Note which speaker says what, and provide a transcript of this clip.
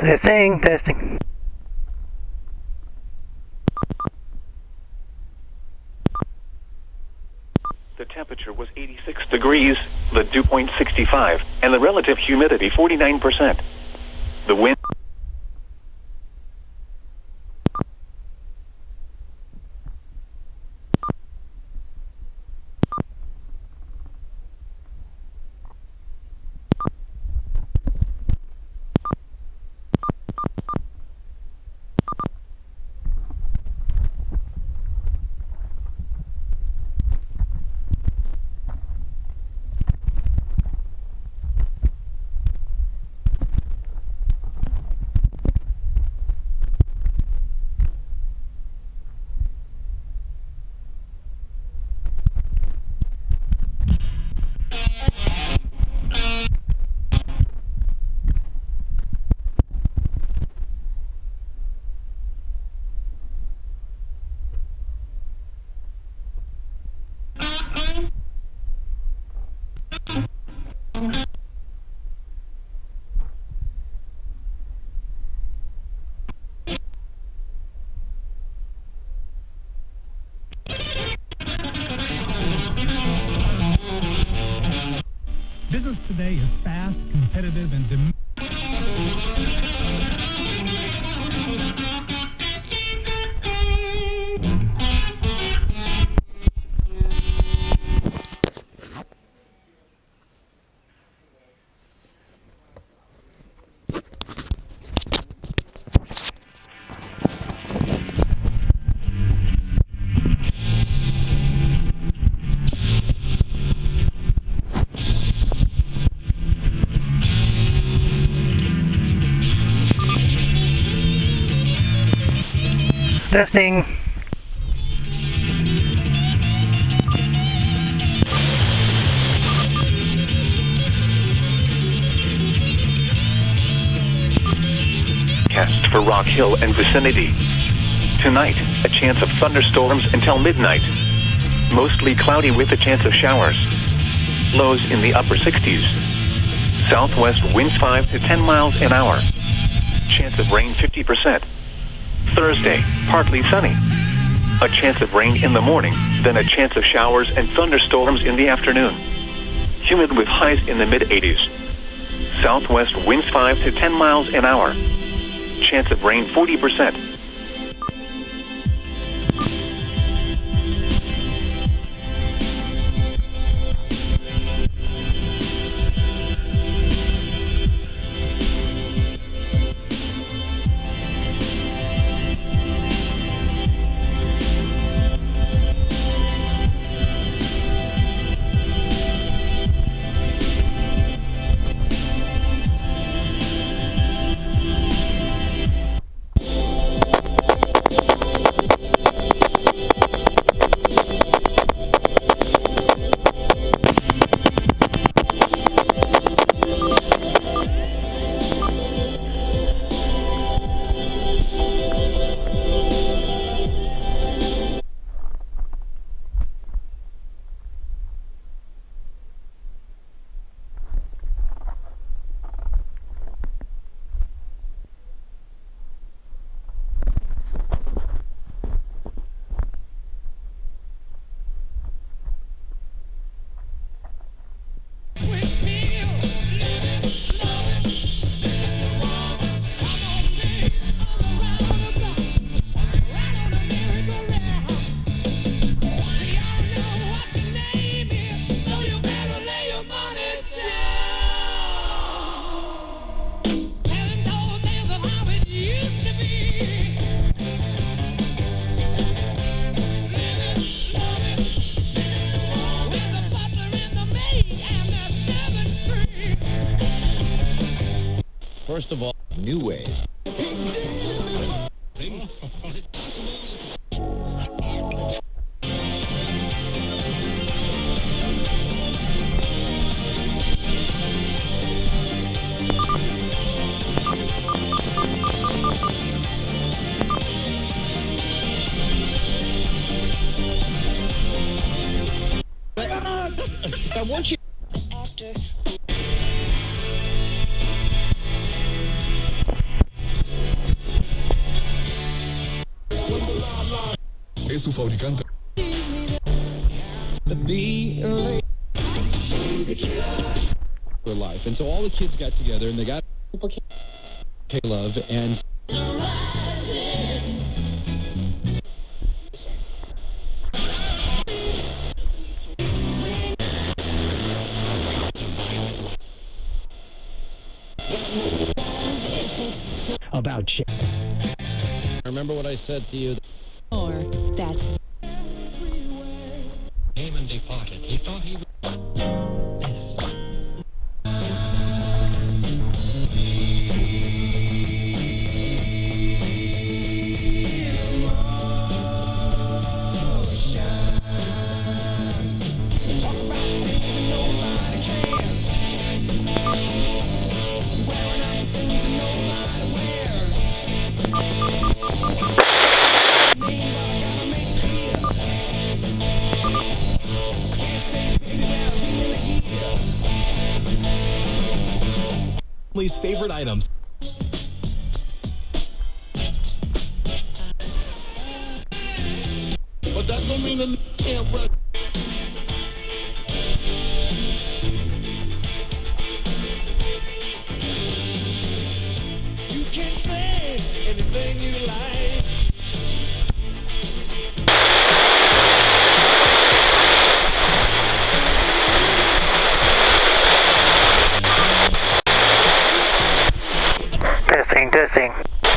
Speaker 1: Testing, testing.
Speaker 2: The temperature was 86 degrees, the dew point 65, and the relative humidity 49%. The wind...
Speaker 3: Business today is fast, competitive, and
Speaker 1: Testing.
Speaker 2: Cast for Rock Hill and vicinity. Tonight, a chance of thunderstorms until midnight. Mostly cloudy with a chance of showers. Lows in the upper 60s. Southwest winds 5 to 10 miles an hour. Chance of rain 50%. Thursday, partly sunny. A chance of rain in the morning, then a chance of showers and thunderstorms in the afternoon. Humid with highs in the mid-80s. Southwest winds 5 to 10 miles an hour. Chance of rain 40%.
Speaker 4: First of all, new ways. I want you.
Speaker 5: tu fabricante.
Speaker 6: For life. And so all the kids got together and they got K-Love and
Speaker 1: about shit.
Speaker 6: remember what I said to you?
Speaker 7: Or that's
Speaker 4: Came and departed. He thought he was...
Speaker 6: Family's favorite items. But that don't mean that you can't run. You can say anything you like.
Speaker 1: Testing.